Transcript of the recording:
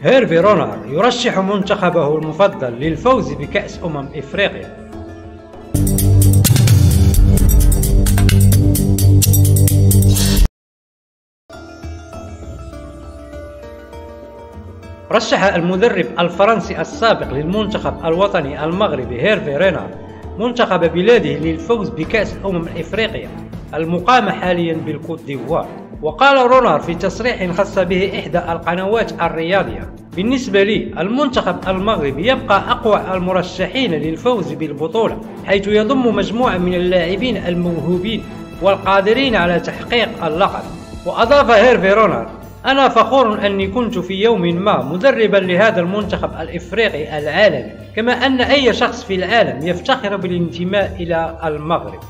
هيرفي رونار يرشح منتخبه المفضل للفوز بكأس إفريقيا. رشح المدرب الفرنسي السابق للمنتخب الوطني المغربي هيرفي رونار منتخب بلاده للفوز بكأس إفريقيا المقامة حاليا بالكوت ديفوار. وقال رونار في تصريح خاص به إحدى القنوات الرياضية: بالنسبة لي المنتخب المغربي يبقى أقوى المرشحين للفوز بالبطولة، حيث يضم مجموعة من اللاعبين الموهوبين والقادرين على تحقيق اللقب. وأضاف هيرفي رونار: أنا فخور أني كنت في يوم ما مدربا لهذا المنتخب الإفريقي العالمي، كما أن أي شخص في العالم يفتخر بالانتماء إلى المغرب.